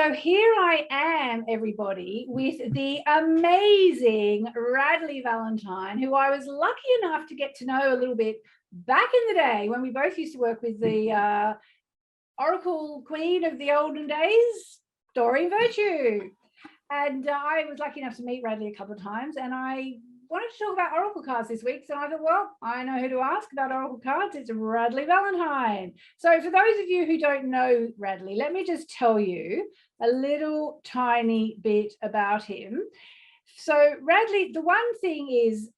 So here I am, everybody, with the amazing Radleigh Valentine, who I was lucky enough to get to know a little bit back in the day when we both used to work with the Oracle Queen of the olden days, Doreen Virtue. And I was lucky enough to meet Radleigh a couple of times, and I wanted to talk about Oracle cards this week. So I thought, well, I know who to ask about Oracle cards. It's Radleigh Valentine. So for those of you who don't know Radleigh, let me just tell you a little tiny bit about him. So Radleigh, the one thing is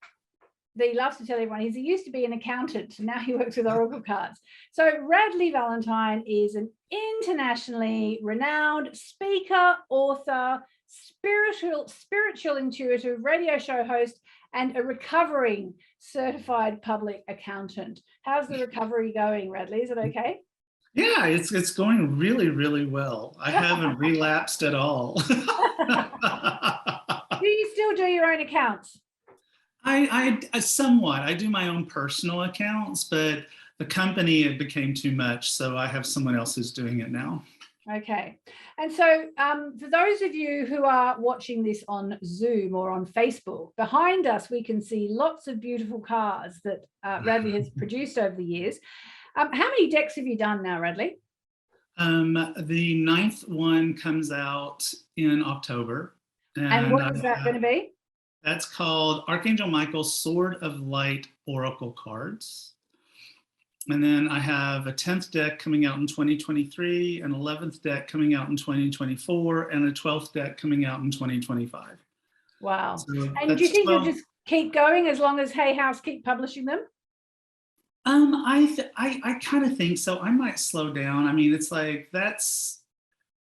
that he loves to tell everyone is he used to be an accountant, and now he works with Oracle cards. So Radleigh Valentine is an internationally renowned speaker, author, spiritual intuitive, radio show host, and a recovering certified public accountant. How's the recovery going, Radleigh? Is it okay? Yeah, it's going really, really well. I haven't relapsed at all. Do you still do your own accounts? I somewhat. I do my own personal accounts, but the company, it became too much, so I have someone else who's doing it now. Okay. And so for those of you who are watching this on Zoom or on Facebook, behind us we can see lots of beautiful cards that Radleigh has produced over the years. How many decks have you done now, Radleigh? The 9th one comes out in October. And what is that going to be? That's called Archangel Michael's Sword of Light Oracle Cards. And then I have a 10th deck coming out in 2023, an 11th deck coming out in 2024, and a 12th deck coming out in 2025. Wow. So and do you think you'll just keep going as long as HayHouse keep publishing them? I kind of think so. I might slow down. I mean, it's like that's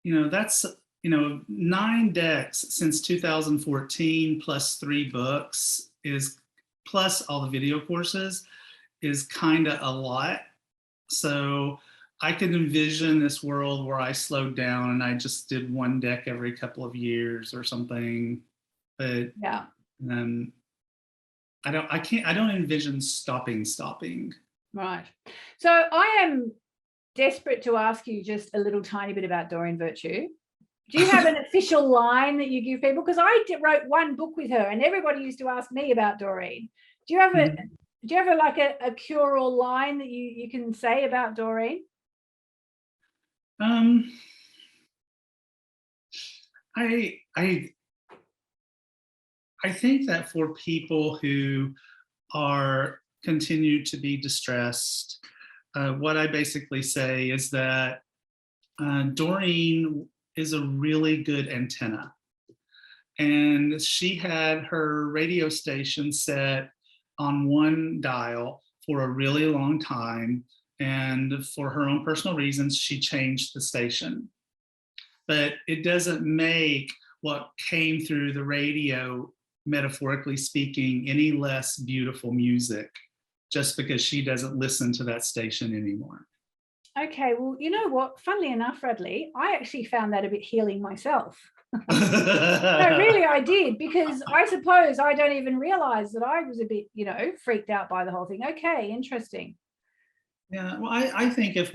9 decks since 2014 plus 3 books is plus all the video courses is kind of a lot. So I could envision this world where I slowed down and I just did 1 deck every couple of years or something. But yeah, I don't envision stopping. Right. So I am desperate to ask you just a little tiny bit about Doreen Virtue. Do you have an official line that you give people? Because I wrote 1 book with her and everybody used to ask me about Doreen. Do you have a cure-all line that you can say about Doreen? I think that for people who are continue to be distressed, what I basically say is that Doreen is a really good antenna. And she had her radio station set on 1 dial for a really long time. And for her own personal reasons, she changed the station. But it doesn't make what came through the radio, metaphorically speaking, any less beautiful music just because she doesn't listen to that station anymore. Okay, well, you know what? Funnily enough, Radleigh, I actually found that a bit healing myself. No, really, I did, because I suppose I don't even realize that I was a bit, freaked out by the whole thing. Okay, interesting. Yeah, well, I think if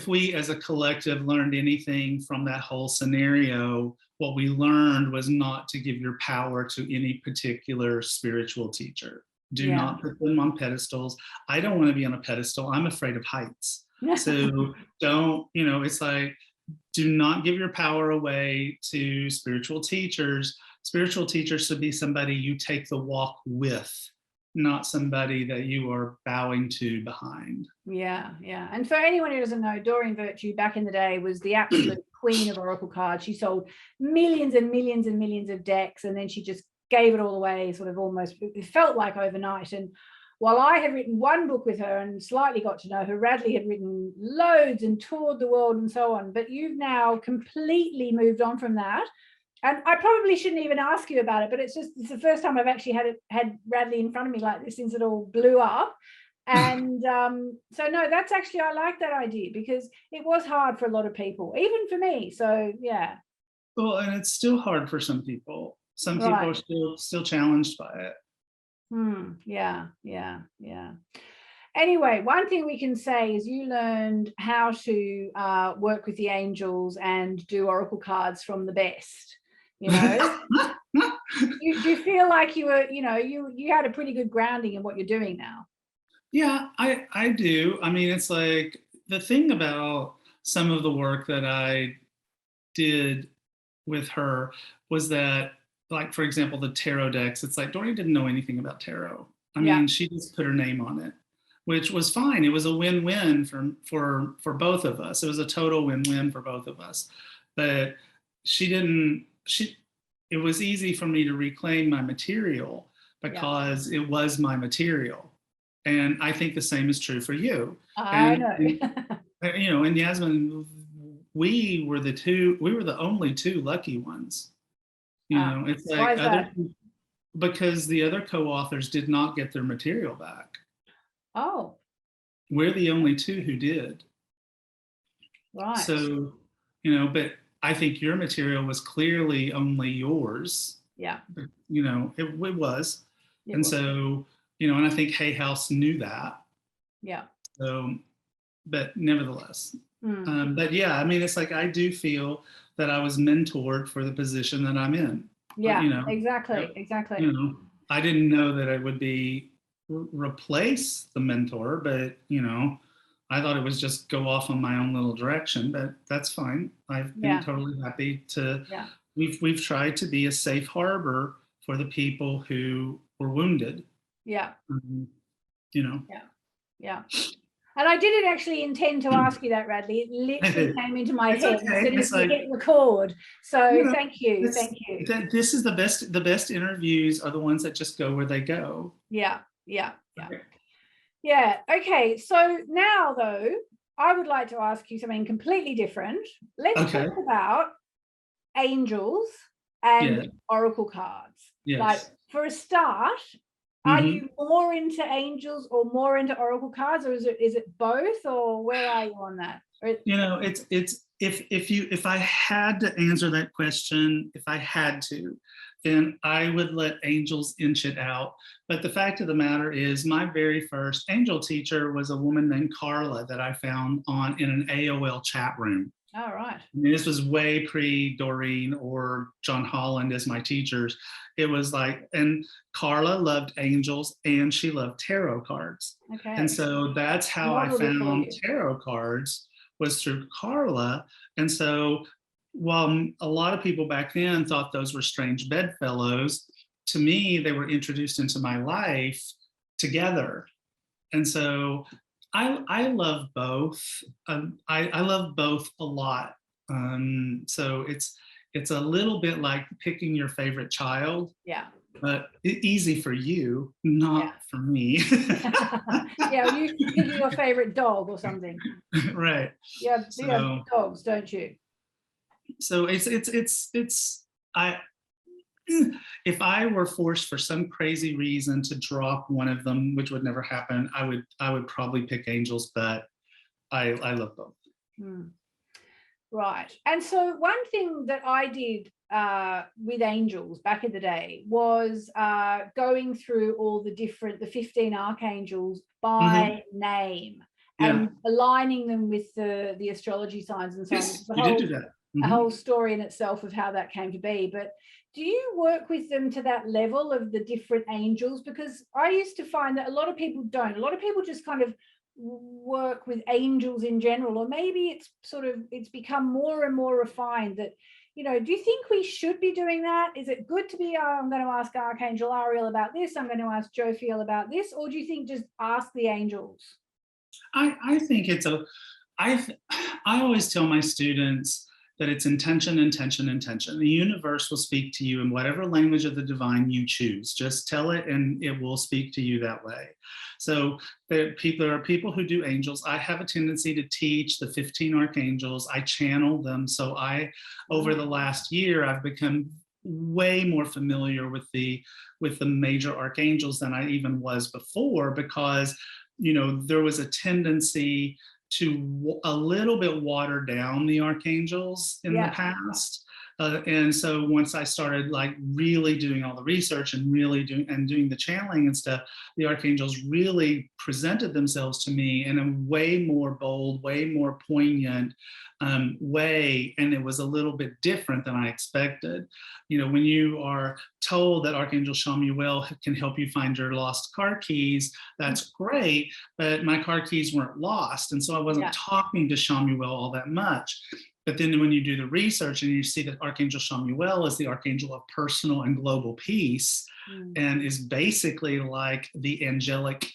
we as a collective learned anything from that whole scenario, what we learned was not to give your power to any particular spiritual teacher. Do not put them on pedestals. I don't want to be on a pedestal. I'm afraid of heights. So don't, it's like, do not give your power away to spiritual teachers. Spiritual teachers should be somebody you take the walk with, not somebody that you are bowing to behind. Yeah. And for anyone who doesn't know, Doreen Virtue back in the day was the absolute queen of Oracle cards. She sold millions and millions and millions of decks, and then she just gave it all away, sort of almost, it felt like overnight. And while I had written 1 book with her and slightly got to know her, Radleigh had written loads and toured the world and so on. But you've now completely moved on from that. And I probably shouldn't even ask you about it, but it's the first time I've actually had Radleigh in front of me like this since it all blew up. And so no, that's actually, I like that idea because it was hard for a lot of people, even for me. So yeah. Well, and it's still hard for some people. Some people are still challenged by it. Yeah. Anyway, one thing we can say is you learned how to work with the angels and do oracle cards from the best. You know, do you feel like you were, you had a pretty good grounding in what you're doing now? Yeah, I do. I mean, it's like the thing about some of the work that I did with her was that, like, for example, the tarot decks, it's like Doreen didn't know anything about tarot. I mean, she just put her name on it, which was fine. It was a win-win for both of us. It was a total win-win for both of us. But it was easy for me to reclaim my material because it was my material. And I think the same is true for you. I know. And Yasmin, we were the only two lucky ones. It's like because the other co-authors did not get their material back. Oh. We're the only two who did. Right. So, but I think your material was clearly only yours. Yeah. It was. And so, and I think HayHouse knew that. Yeah. So, but nevertheless. But yeah, I mean, it's like I do feel that I was mentored for the position that I'm in. Yeah, exactly. I didn't know that I would be replace the mentor, but I thought it was just go off on my own little direction. But that's fine. I've been totally happy to. Yeah. We've tried to be a safe harbor for the people who were wounded. Yeah. Yeah. And I didn't actually intend to ask you that, Radley. It literally came into my head as soon as we hit record. So thank you. This is the best interviews are the ones that just go where they go. Yeah. Okay. So now, though, I would like to ask you something completely different. Let's talk about angels and oracle cards. Yes. Like, for a start, are you more into angels or more into oracle cards, or is it both, or where are you on that? It's if I had to answer that question, then I would let angels inch it out. But the fact of the matter is, my very first angel teacher was a woman named Carla that I found in an AOL chat room. All right. I mean, this was way pre Doreen or John Holland as my teachers. It was like, and Carla loved angels and she loved tarot cards. Okay. And so that's how I found tarot cards, was through Carla. And so while a lot of people back then thought those were strange bedfellows, to me, they were introduced into my life together. And so I love both. I love both a lot. So it's a little bit like picking your favorite child. Yeah. But easy for you, not for me. Yeah, you pick your favorite dog or something. Right. Yeah, you have dogs, don't you? So if I were forced for some crazy reason to drop one of them, which would never happen, I would probably pick angels, but I love both. Right. And so one thing that I did with angels back in the day was going through all the 15 archangels by name and aligning them with the astrology signs and so on. Yes, you did do that. A whole story in itself of how that came to be. But do you work with them to that level of the different angels? Because I used to find that a lot of people don't. A lot of people just kind of work with angels in general, or maybe it's become more and more refined that, do you think we should be doing that? Is it good to be, I'm going to ask Archangel Ariel about this, I'm going to ask Jophiel about this, or do you think just ask the angels? I think I always tell my students that it's intention, intention, intention. The universe will speak to you in whatever language of the divine you choose. Just tell it and it will speak to you that way. So there are people who do angels. I have a tendency to teach the 15 archangels. I channel them. So over the last year, I've become way more familiar with the major archangels than I even was before, because there was a tendency to a little bit water down the archangels in the past. And so once I started like really doing all the research and really doing the channeling and stuff, the archangels really presented themselves to me in a way more bold, way more poignant way, and it was a little bit different than I expected. You know, when you are told that Archangel Chamuel can help you find your lost car keys, that's great, but my car keys weren't lost, and so I wasn't talking to Chamuel all that much. But then when you do the research and you see that Archangel Chamuel is the archangel of personal and global peace, and is basically like the angelic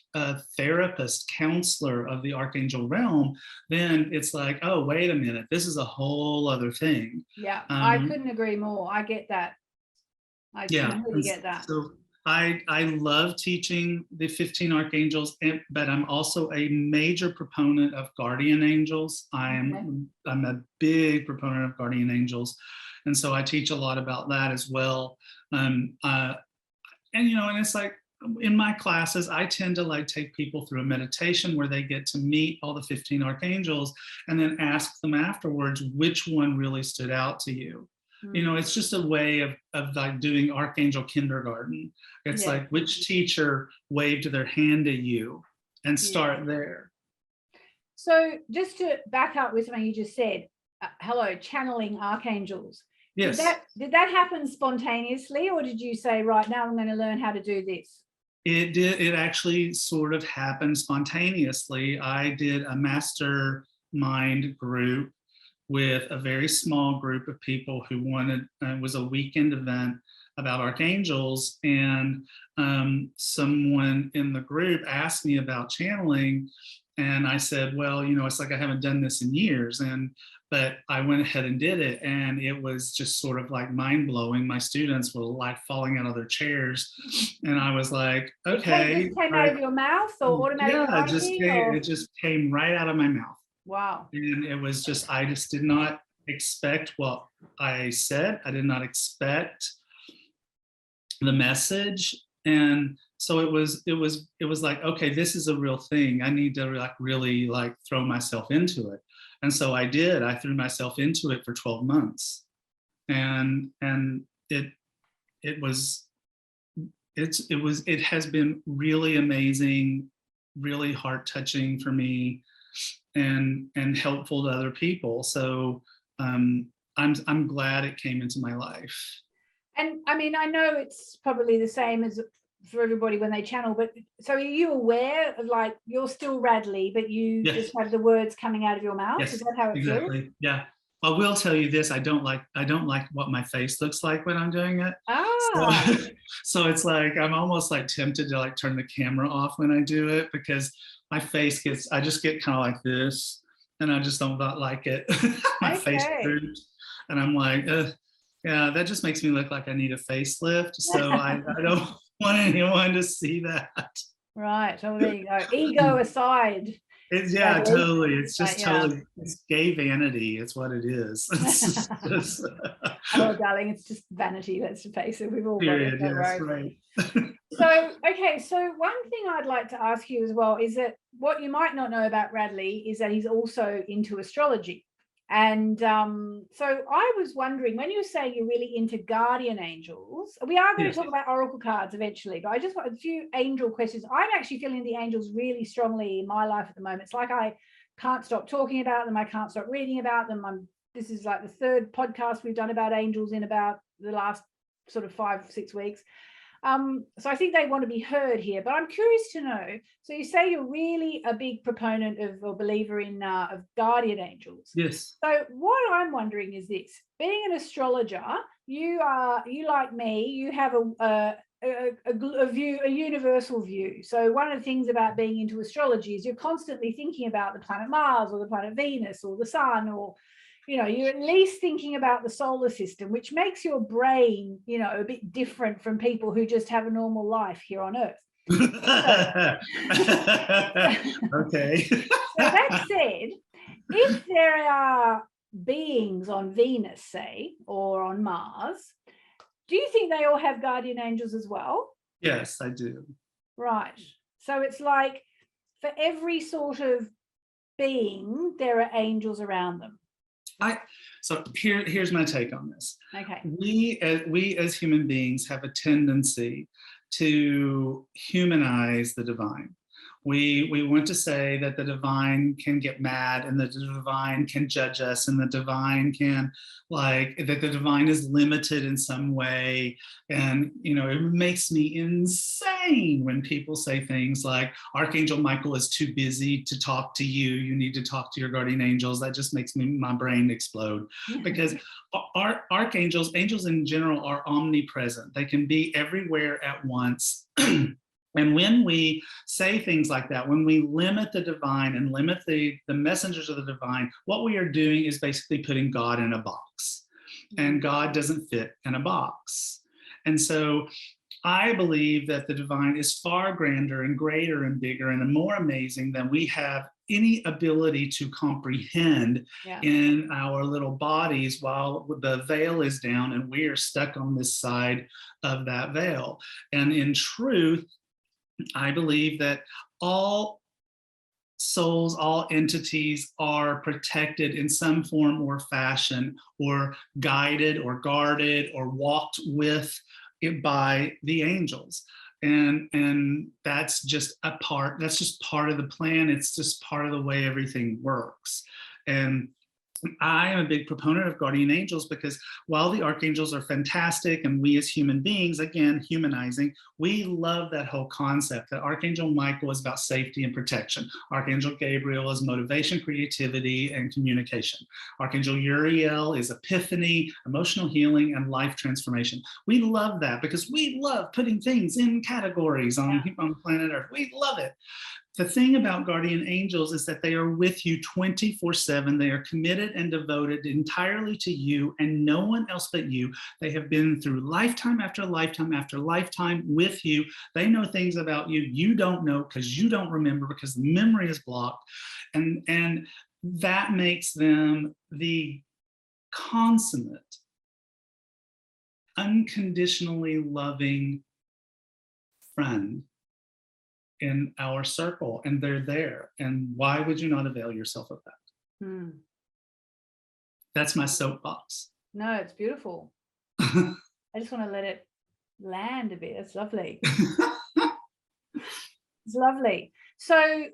therapist, counselor of the archangel realm, then it's like, oh, wait a minute, this is a whole other thing. Yeah, I couldn't agree more. I get that. I completely get that. So I love teaching the 15 archangels, but I'm also a major proponent of guardian angels. I'm a big proponent of guardian angels, and so I teach a lot about that as well. And you know, and it's like in my classes, I tend to like take people through a meditation where they get to meet all the 15 archangels and then ask them afterwards which one really stood out to you. You know, it's just a way of like doing archangel kindergarten. It's like which teacher waved their hand at you, and start there. So just to back up with something you just said, hello, channeling archangels. Yes. Did that happen spontaneously, or did you say, right now I'm going to learn how to do this? It did. It actually sort of happened spontaneously. I did a mastermind group with a very small group of people who wanted, it was a weekend event about archangels, and someone in the group asked me about channeling, and I said, well, you know, it's like I haven't done this in years, but I went ahead and did it, and it was just sort of like mind-blowing. My students were like falling out of their chairs, and I was like, okay. It came out of your mouth, or automatic writing? Yeah, it just came right out of my mouth. Wow. And it was just, I just did not expect what I said. I did not expect the message. And so it was like, okay, this is a real thing. I need to like really like throw myself into it. And so I did. I threw myself into it for 12 months. And it has been really amazing, really heart-touching for me, and helpful to other people. So I'm glad it came into my life. And I mean, I know it's probably the same as for everybody when they channel, but so are you aware of, like, you're still Radley, but you just have the words coming out of your mouth? Yes, is that how it exactly feels? Yeah. I will tell you this, I don't like what my face looks like when I'm doing it. So it's like I'm almost like tempted to like turn the camera off when I do it, because my face I just get kind of like this, and I just don't like it. My face droops, and I'm like, yeah, that just makes me look like I need a facelift. So I don't want anyone to see that. Right. Oh, there you go. Ego aside. Totally. It's just totally, it's gay vanity. It's what it is. It's just, oh, darling, it's just vanity. Let's face it. We've all got it. Yes, right. So, okay. So one thing I'd like to ask you as well is that what you might not know about Radley is that he's also into astrology. And so I was wondering, when you were saying you're really into guardian angels, we are going to talk about oracle cards eventually, but I just got a few angel questions. I'm actually feeling the angels really strongly in my life at the moment. It's like I can't stop talking about them. I can't stop reading about them. This is like the third podcast we've done about angels in about the last sort of 5-6 weeks. So I think they want to be heard here, but I'm curious to know, so you say you're really a big proponent of or believer in of guardian angels. Yes. So what I'm wondering is this: being an astrologer, you like me, you have a view, a universal view. So one of the things about being into astrology is you're constantly thinking about the planet Mars or the planet Venus or the sun, or you're at least thinking about the solar system, which makes your brain, a bit different from people who just have a normal life here on Earth. Okay. So that said, if there are beings on Venus, say, or on Mars, do you think they all have guardian angels as well? Yes, I do. Right. So it's like for every sort of being, there are angels around them. So here's my take on this. Okay. We as human beings have a tendency to humanize the divine. We want to say that the divine can get mad and that the divine can judge us and the divine can that the divine is limited in some way. And, it makes me insane when people say things like Archangel Michael is too busy to talk to you. You need to talk to your guardian angels. That just makes my brain explode because archangels, angels in general, are omnipresent. They can be everywhere at once. And when we say things like that, when we limit the divine and limit the messengers of the divine, what we are doing is basically putting God in a box. And God doesn't fit in a box. And so I believe that the divine is far grander and greater and bigger and more amazing than we have any ability to comprehend in our little bodies while the veil is down and we are stuck on this side of that veil. And in truth, I believe that all souls, all entities are protected in some form or fashion, or guided or guarded or walked with it by the angels. And that's just part of the plan. It's just part of the way everything works. And I am a big proponent of guardian angels because while the archangels are fantastic and we as human beings, again, humanizing, we love that whole concept that Archangel Michael is about safety and protection. Archangel Gabriel is motivation, creativity, and communication. Archangel Uriel is epiphany, emotional healing, and life transformation. We love that because we love putting things in categories on planet Earth. We love it. The thing about guardian angels is that they are with you 24/7. They are committed and devoted entirely to you and no one else but you. They have been through lifetime after lifetime after lifetime with you. They know things about you you don't know because you don't remember because the memory is blocked. And that makes them the consummate, unconditionally loving friend in our circle, and they're there. And why would you not avail yourself of that? That's my soapbox. No, it's beautiful. I just want to let it land a bit. It's lovely. It's lovely. So,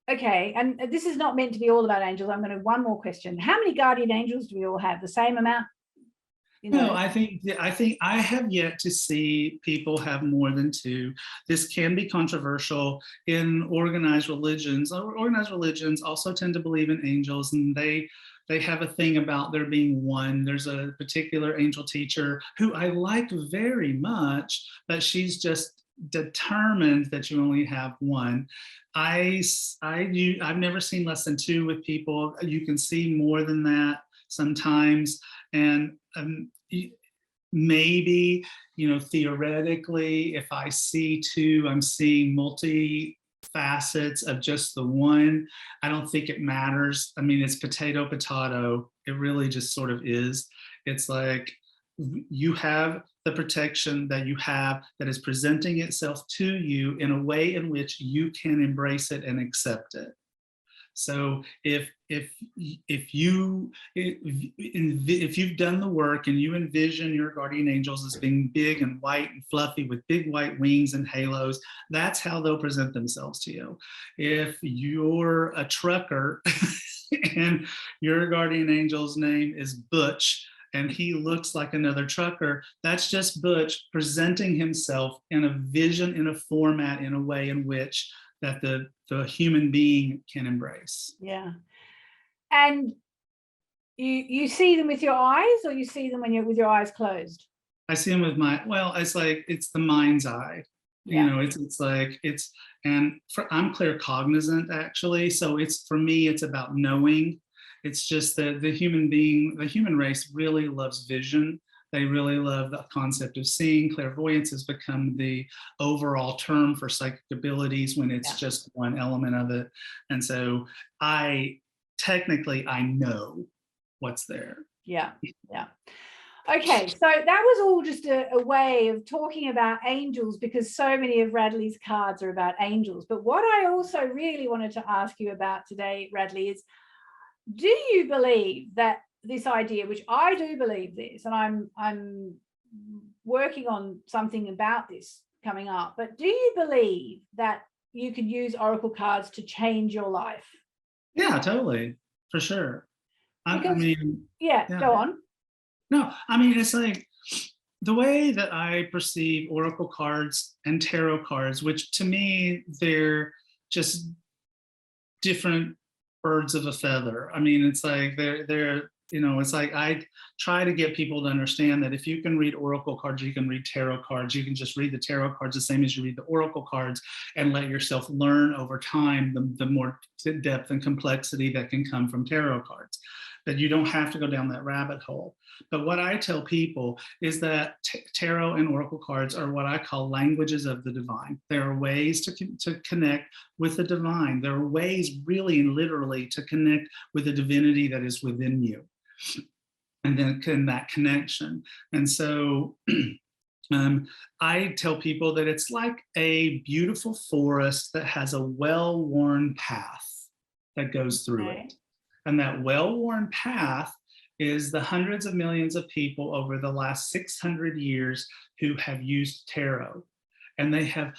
okay, and this is not meant to be all about angels. I'm going to one more question. How many guardian angels do we all have? The same amount? No, I think I have yet to see people have more than two. This can be controversial in organized religions. Organized religions also tend to believe in angels, and they have a thing about there being one. There's a particular angel teacher who I like very much, but she's just determined that you only have one. I've never seen less than two with people. You can see more than that sometimes. And maybe, theoretically, if I see two, I'm seeing multi facets of just the one. I don't think it matters. I mean, it's potato. It really just sort of is. It's like you have the protection that you have that is presenting itself to you in a way in which you can embrace it and accept it. So if you've done the work and you envision your guardian angels as being big and white and fluffy with big white wings and halos, that's how they'll present themselves to you. If you're a trucker and your guardian angel's name is Butch and he looks like another trucker, that's just Butch presenting himself in a vision, in a format, in a way in which that the human being can embrace. Yeah. And you see them with your eyes, or you see them when you're with your eyes closed? I see them with it's the mind's eye. Yeah. I'm claircognizant actually. So for me, it's about knowing. It's just that the human race really loves vision. They really love the concept of seeing. Clairvoyance has become the overall term for psychic abilities when it's just one element of it. And so I know what's there. Yeah. Okay, so that was all just a way of talking about angels, because so many of Radleigh's cards are about angels. But what I also really wanted to ask you about today, Radleigh, is do you believe that this idea, which I do believe this, and I'm working on something about this coming up, but do you believe that you can use oracle cards to change your life? Yeah, totally, for sure. I mean, yeah, go on. No, I mean, it's like the way that I perceive oracle cards and tarot cards, which to me, they're just different birds of a feather. I mean, it's like they're it's like I try to get people to understand that if you can read oracle cards, you can read tarot cards. You can just read the tarot cards the same as you read the oracle cards, and let yourself learn over time the more depth and complexity that can come from tarot cards. That you don't have to go down that rabbit hole. But what I tell people is that tarot and oracle cards are what I call languages of the divine. There are ways to connect with the divine. There are ways, really and literally, to connect with the divinity that is within you. And then that connection. And so I tell people that it's like a beautiful forest that has a well-worn path that goes through it. And that well-worn path is the hundreds of millions of people over the last 600 years who have used tarot. And they have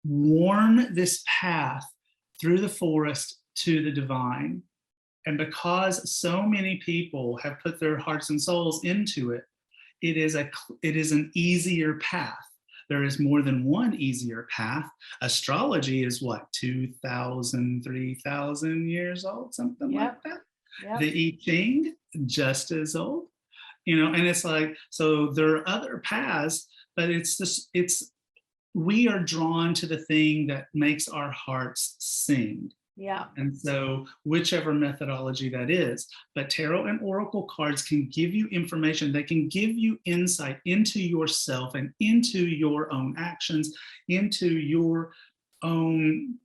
worn this path through the forest to the divine. And because so many people have put their hearts and souls into it, it is an easier path. There is more than one easier path. Astrology is what, 2,000, 3,000 years old, something like that. Yep. The I Ching, just as old, and it's like, so there are other paths, but we are drawn to the thing that makes our hearts sing. Yeah. And so whichever methodology that is, but tarot and oracle cards can give you information. They can give you insight into yourself and into your own actions, into your own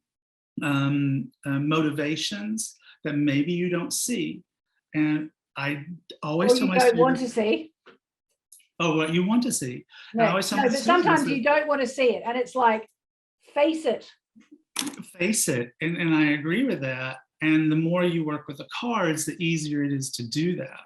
motivations that maybe you don't see. And I always tell my students, want to see. Oh, what you want to see. No, but sometimes you don't want to see it, and it's like, face it. And I agree with that. And the more you work with the cards, the easier it is to do that.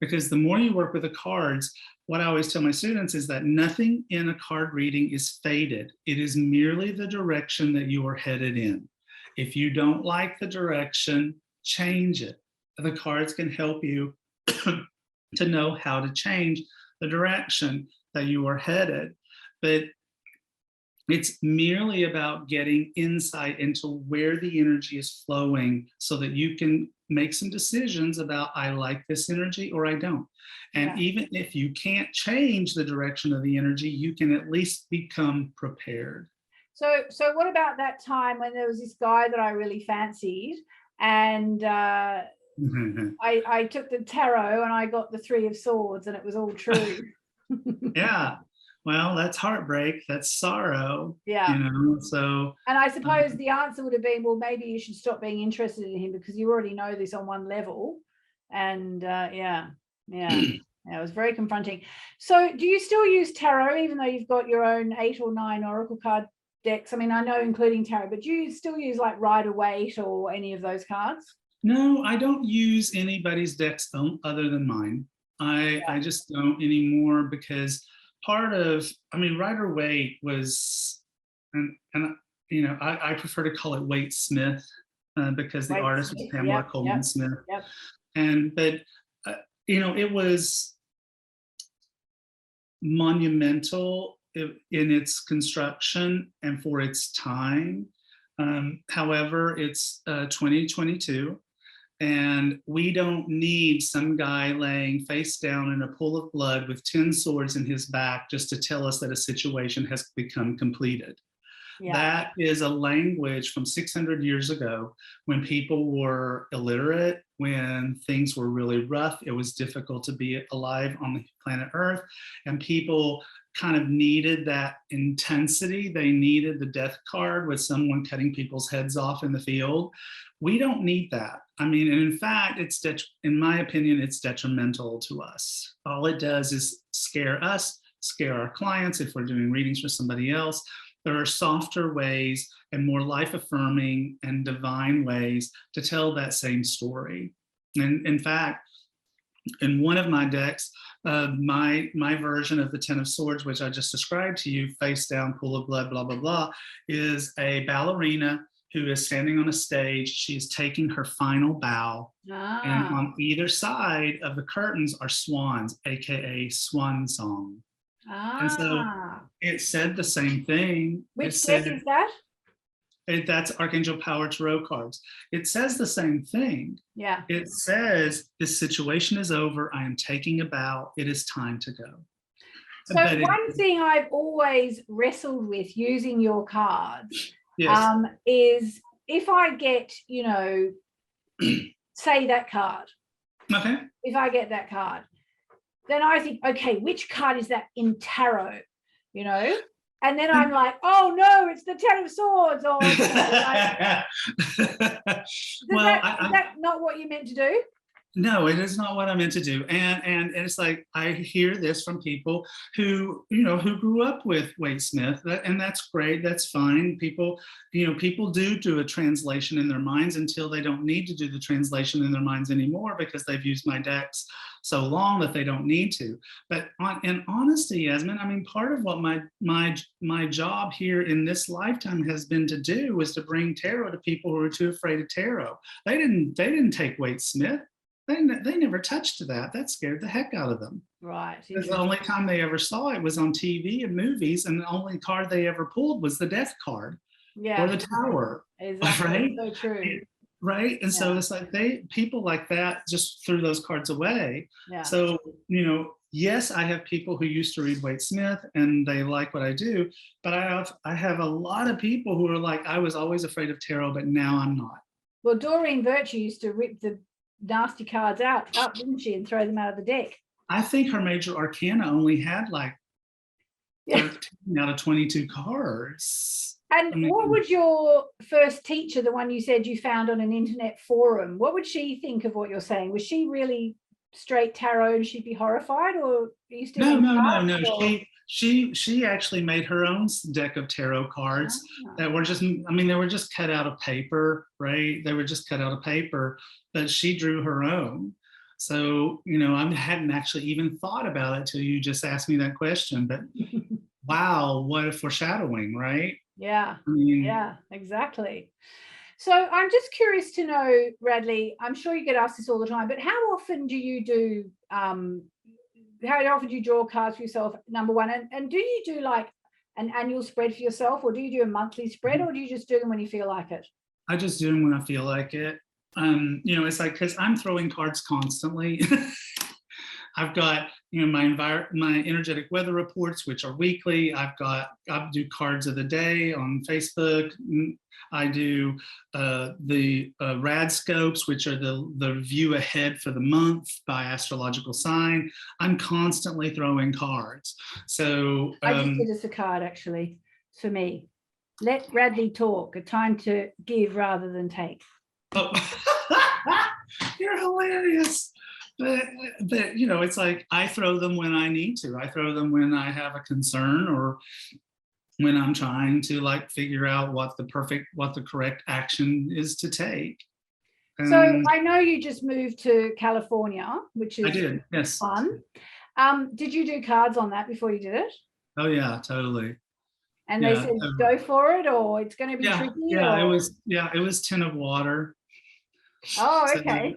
Because the more you work with the cards, what I always tell my students is that nothing in a card reading is fated. It is merely the direction that you are headed in. If you don't like the direction, change it. The cards can help you to know how to change the direction that you are headed. But it's merely about getting insight into where the energy is flowing so that you can make some decisions about, I like this energy or I don't. And even if you can't change the direction of the energy, you can at least become prepared. So what about that time when there was this guy that I really fancied, and I took the tarot and I got the 3 of Swords, and it was all true. Yeah. Well, that's heartbreak. That's sorrow. Yeah. So. And I suppose the answer would have been, well, maybe you should stop being interested in him because you already know this on one level. And it was very confronting. So do you still use tarot, even though you've got your own 8 or 9 oracle card decks? I mean, I know including tarot, but do you still use like Rider-Waite or any of those cards? No, I don't use anybody's decks other than mine. I just don't anymore, because Rider-Waite was, and I prefer to call it Waite Smith because the artist was Pamela Coleman Smith. Yep. But it was monumental in its construction and for its time. However, it's 2022. And we don't need some guy laying face down in a pool of blood with 10 swords in his back just to tell us that a situation has become completed. Yeah. That is a language from 600 years ago, when people were illiterate, when things were really rough. It was difficult to be alive on the planet Earth, and people kind of needed that intensity. They needed the death card with someone cutting people's heads off in the field. We don't need that. I mean, and in fact, in my opinion, it's detrimental to us. All it does is scare us, scare our clients if we're doing readings for somebody else. There are softer ways and more life-affirming and divine ways to tell that same story. And in fact, in one of my decks, my version of the Ten of Swords, which I just described to you, face down, pool of blood, blah, blah, blah, is a ballerina who is standing on a stage. She's taking her final bow. And on either side of the curtains are swans, AKA swan song. And so it said the same thing. Which deck is that? That's Archangel Power Tarot cards. It says the same thing. Yeah. It says, this situation is over. I am taking a bow. It is time to go. So one thing I've always wrestled with using your cards, yes. Is if I get, say that card. Okay. If I get that card, then I think, okay, which card is that in tarot? And then I'm like, oh no, it's the Ten of Swords. Or is that not what you meant to do? No, it is not what I meant to do. And it's like, I hear this from people who, who grew up with Wade Smith, and that's great. That's fine. People do a translation in their minds until they don't need to do the translation in their minds anymore because they've used my decks so long that they don't need to. But in honesty, Yasmin, I mean, part of what my job here in this lifetime has been to do was to bring tarot to people who are too afraid of tarot. They didn't take Wade Smith. They never touched that. That scared the heck out of them. Right. Because the only time they ever saw it was on TV and movies, and the only card they ever pulled was the death card or the tower. Exactly. Right? So true. Right. And so it's like people like that just threw those cards away. Yeah. So, yes, I have people who used to read Wade Smith and they like what I do, but I have a lot of people who are like, I was always afraid of tarot, but now I'm not. Well, Doreen Virtue used to rip the nasty cards out, didn't she, and throw them out of the deck. I think her major arcana only had like 13 out of 22 cards. And what would your first teacher, the one you said you found on an internet forum, what would she think of what you're saying? Was she really straight tarot and she'd be horrified, or are you still no. She actually made her own deck of tarot cards that were they were just cut out of paper, right? They were just cut out of paper, but she drew her own. So, I hadn't actually even thought about it till you just asked me that question, but wow, what a foreshadowing, right? Yeah, yeah, exactly. So I'm just curious to know, Radley, I'm sure you get asked this all the time, but how often do you do, how often do you draw cards for yourself, number one? And do you do like an annual spread for yourself, or do you do a monthly spread, or do you just do them when you feel like it? I just do them when I feel like it. It's like, because I'm throwing cards constantly. I've got, my energetic weather reports, which are weekly. I do cards of the day on Facebook. I do the rad scopes, which are the view ahead for the month by astrological sign. I'm constantly throwing cards. So I just did us a card, actually, for me. Let Radley talk, a time to give rather than take. Oh, you're hilarious. But it's like, I throw them when I need to. I throw them when I have a concern, or when I'm trying to like figure out what the correct action is to take. So I know you just moved to California, which is I did, yes. Fun. Did you do cards on that before you did it? Oh yeah, totally. And they said go for it, or it's going to be tricky? Yeah, it was 10 of water. Oh, okay.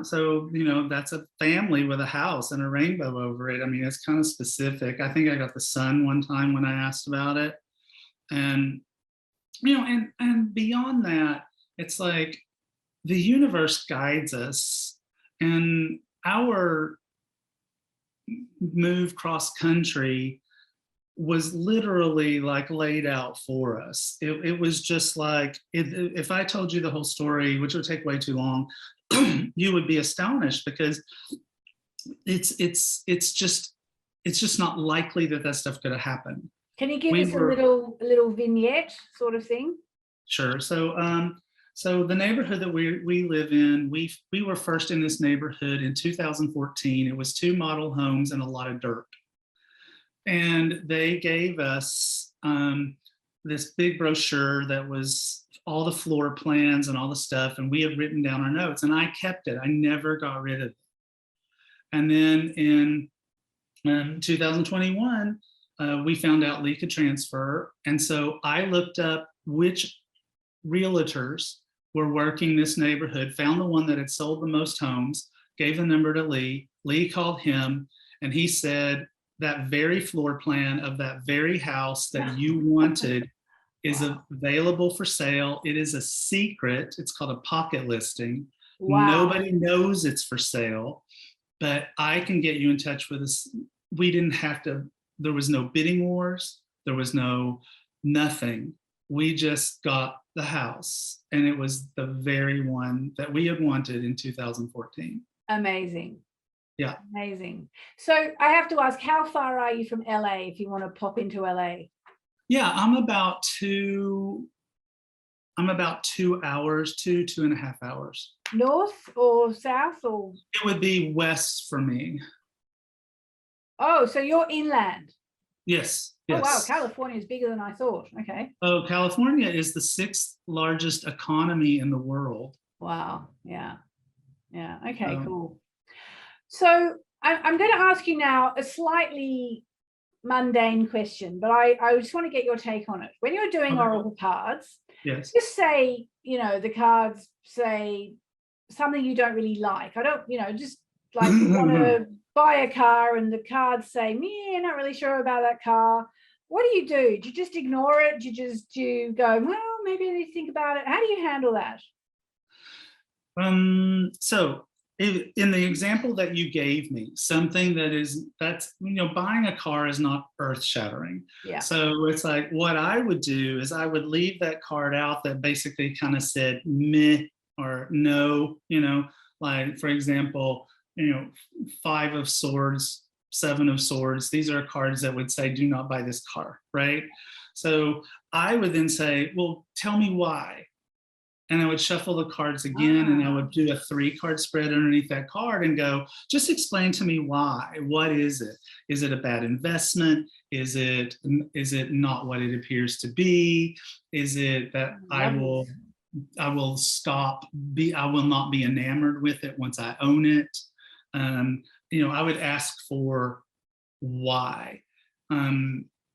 So that's a family with a house and a rainbow over it. I mean, it's kind of specific. I think I got the sun one time when I asked about it. And and beyond that, it's like the universe guides us, and our move cross country was literally like laid out for us. It was just like, if I told you the whole story, which would take way too long, you would be astonished, because it's just not likely that stuff could have happened. Can you give us a little vignette sort of thing? Sure. So the neighborhood that we live in, we were first in this neighborhood in 2014. It was 2 model homes and a lot of dirt. And they gave us this big brochure that was all the floor plans and all the stuff, and we had written down our notes, and I kept it. I never got rid of it. And then in 2021, we found out Lee could transfer. And so I looked up which realtors were working this neighborhood, found the one that had sold the most homes, gave the number to Lee. Lee called him, and he said, that very floor plan of that very house that you wanted is available for sale. It is a secret. It's called a pocket listing. Wow. Nobody knows it's for sale, but I can get you in touch with us. We didn't have to, there was no bidding wars. There was nothing. We just got the house, and it was the very one that we had wanted in 2014. Amazing. Yeah. Amazing. So I have to ask, how far are you from LA if you want to pop into LA? Yeah, I'm about 2 hours, 2.5 hours. North or south or? It would be west for me. Oh, so you're inland. Yes. Oh, yes. wow. California is bigger than I thought. Okay. Oh, California is the 6th largest economy in the world. Wow. Yeah. Yeah. Okay, cool. So I'm going to ask you now a slightly mundane question, but I just want to get your take on it. When you're doing oracle cards, yes, just say, the cards say something you don't really like. I don't, just like you want to buy a car and the cards say, me, not really sure about that car. What do? Do you just ignore it? Do you go, well, maybe I need to think about it? How do you handle that? So in the example that you gave me, something that's buying a car is not earth-shattering. Yeah. So it's like, what I would do is I would leave that card out that basically kind of said meh or no, like, for example, 5 of swords, 7 of swords. These are cards that would say, do not buy this car, right? So I would then say, well, tell me why. And I would shuffle the cards again, and I would do a 3-card spread underneath that card and go, just explain to me why. What is it? Is it a bad investment? Is it not what it appears to be? Is it that I will not be enamored with it once I own it? I would ask for why.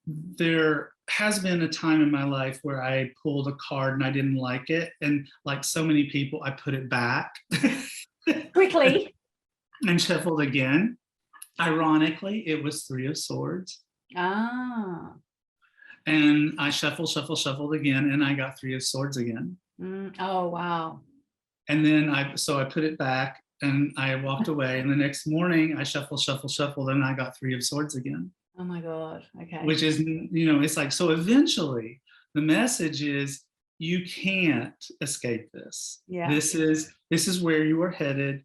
There has been a time in my life where I pulled a card and I didn't like it, and like so many people, I put it back quickly and shuffled again. Ironically, it was 3 of swords. And I shuffled again, and I got 3 of swords again. Oh, wow. And then I put it back and I walked away, and the next morning I shuffled, and I got 3 of swords again. Oh my God. Okay. Which is, it's like, so eventually the message is, you can't escape this. Yeah. This is where you are headed.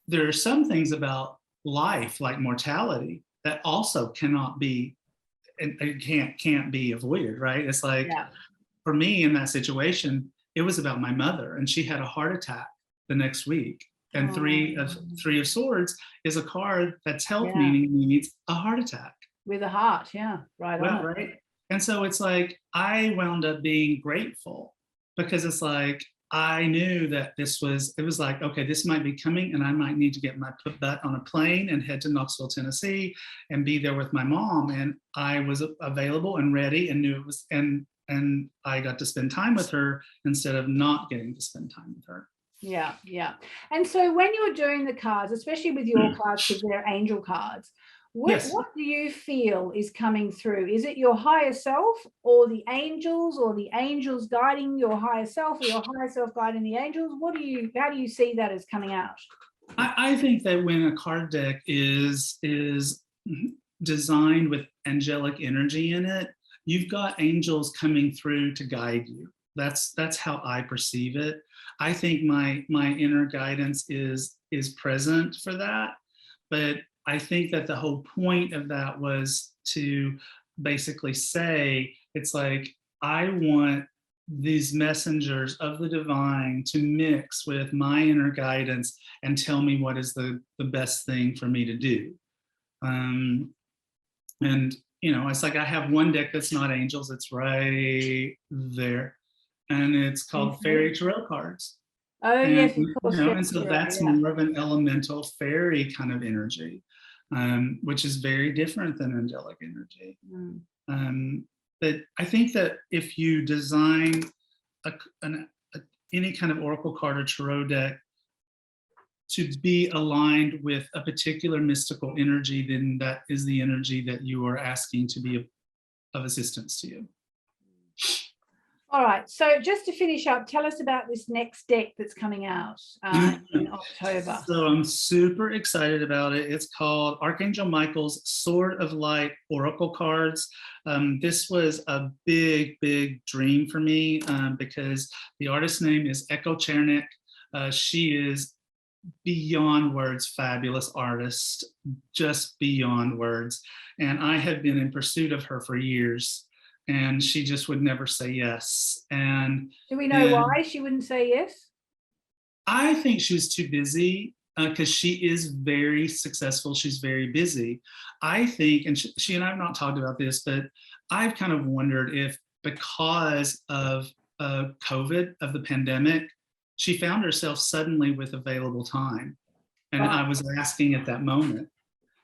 There are some things about life, like mortality, that also cannot be, and can't be avoided, right? It's like, for me in that situation, it was about my mother, and she had a heart attack the next week. And 3 of swords is a card that's health, meaning needs a heart attack. With a heart, right on. Right. And so it's like, I wound up being grateful, because it's like, I knew that it was like, okay, this might be coming, and I might need to get my butt on a plane and head to Knoxville, Tennessee, and be there with my mom. And I was available and ready, and knew it was, and I got to spend time with her instead of not getting to spend time with her. Yeah. And so when you're doing the cards, especially with your cards, because they're angel cards, what do you feel is coming through? Is it your higher self, or the angels guiding your higher self, or your higher self guiding the angels? How do you see that as coming out? I think that when a card deck is designed with angelic energy in it, you've got angels coming through to guide you. That's how I perceive it. I think my inner guidance is present for that, but I think that the whole point of that was to basically say, it's like, I want these messengers of the divine to mix with my inner guidance and tell me what is the best thing for me to do. And it's like I have one deck that's not angels. It's right there. And it's called Fairy Tarot cards. Oh, And, yes, of course. and so that's more of an elemental fairy kind of energy, which is very different than angelic energy. But I think that if you design any kind of oracle card or tarot deck to be aligned with a particular mystical energy, then that is the energy that you are asking to be of assistance to you. All right, so just to finish up, tell us about this next deck that's coming out in October. So I'm super excited about it. It's called Archangel Michael's Sword of Light Oracle Cards. This was a big, big dream for me because the artist's name is Echo Chernik. She is beyond words fabulous artist, just beyond words. And I have been in pursuit of her for years. And she just would never say yes. And do we know why she wouldn't say yes? I think she was too busy because she is very successful. She's very busy. I think, and she and I have not talked about this, but I've kind of wondered if because of COVID, of the pandemic, she found herself suddenly with available time. And I was asking at that moment.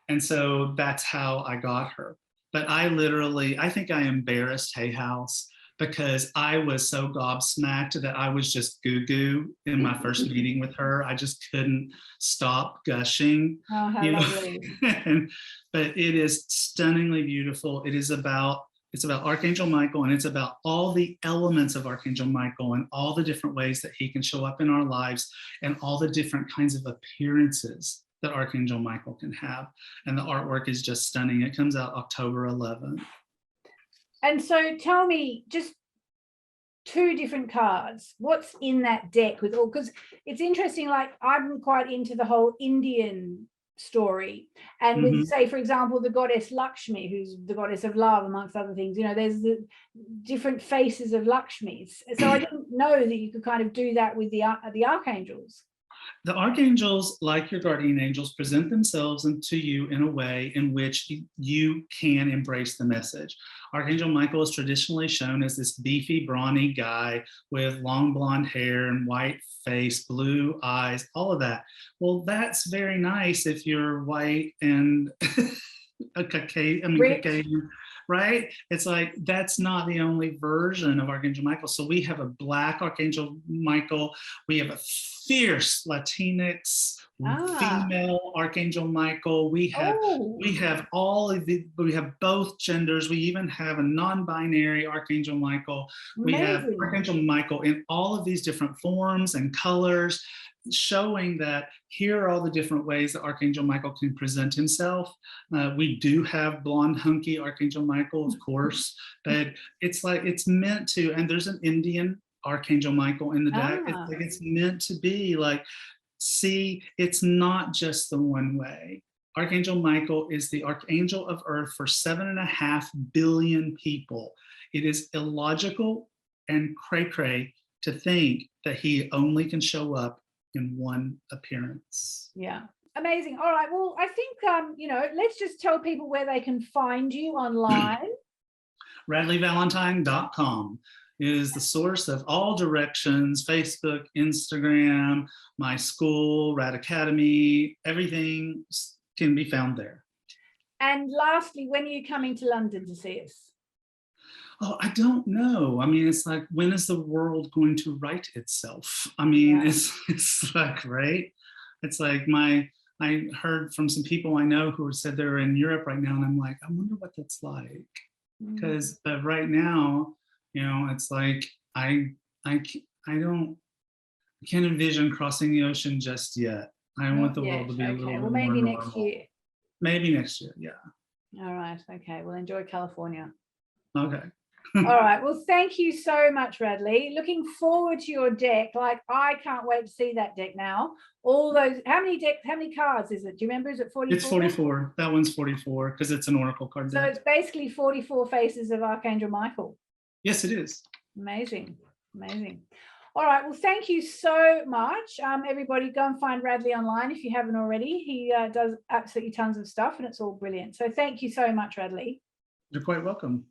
And so that's how I got her. But I think I embarrassed HayHouse because I was so gobsmacked that I was just goo-goo in my first meeting with her. I just couldn't stop gushing. Oh, how lovely. But it is stunningly beautiful. It's about Archangel Michael, and it's about all the elements of Archangel Michael and all the different ways that he can show up in our lives and all the different kinds of appearances that Archangel Michael can have. And the artwork is just stunning. It comes out October 11th. And so tell me, just 2 different cards, what's in that deck with all, because it's interesting, like I'm quite into the whole Indian story, and with say for example the goddess Lakshmi, who's the goddess of love amongst other things, there's the different faces of Lakshmis. So I didn't know that you could kind of do that with the archangels. The archangels, like your guardian angels, present themselves to you in a way in which you can embrace the message. Archangel Michael is traditionally shown as this beefy, brawny guy with long blonde hair and white face, blue eyes, all of that. Well, that's very nice if you're white and Caucasian, right? It's like, that's not the only version of Archangel Michael. So we have a Black Archangel Michael. We have a fierce Latinx female Archangel Michael. We have we have both genders. We even have a non-binary Archangel Michael. We have Archangel Michael in all of these different forms and colors, showing that here are all the different ways that Archangel Michael can present himself. We do have blonde, hunky Archangel Michael, of course, but it's like it's meant to, and there's an Indian Archangel Michael in the deck. It's like it's meant to be like, see, it's not just the one way. Archangel Michael is the Archangel of Earth for 7.5 billion people. It is illogical and cray-cray to think that he only can show up in one appearance. Yeah. Amazing. All right. Well, I think, let's just tell people where they can find you online. RadleighValentine.com is the source of all directions: Facebook, Instagram, my school, Rad Academy, everything can be found there. And lastly, when are you coming to London to see us? Oh, I don't know. I mean, it's like, when is the world going to right itself? I mean, it's like, right? It's like I heard from some people I know who said they're in Europe right now, and I'm like, I wonder what that's like. Because right now, it's like I can't envision crossing the ocean just yet. I want the world to be a little bit maybe more next normal. year. Maybe next year, yeah. All right. Okay. Well, enjoy California. Okay. All right. Well, thank you so much, Radley. Looking forward to your deck. Like, I can't wait to see that deck now. All those, how many cards is it? Do you remember? Is it 44? It's 44. That one's 44 because it's an oracle card deck. So it's basically 44 faces of Archangel Michael. Yes, it is. Amazing. Amazing. All right. Well, thank you so much. Everybody, go and find Radley online if you haven't already. He does absolutely tons of stuff and it's all brilliant. So thank you so much, Radley. You're quite welcome.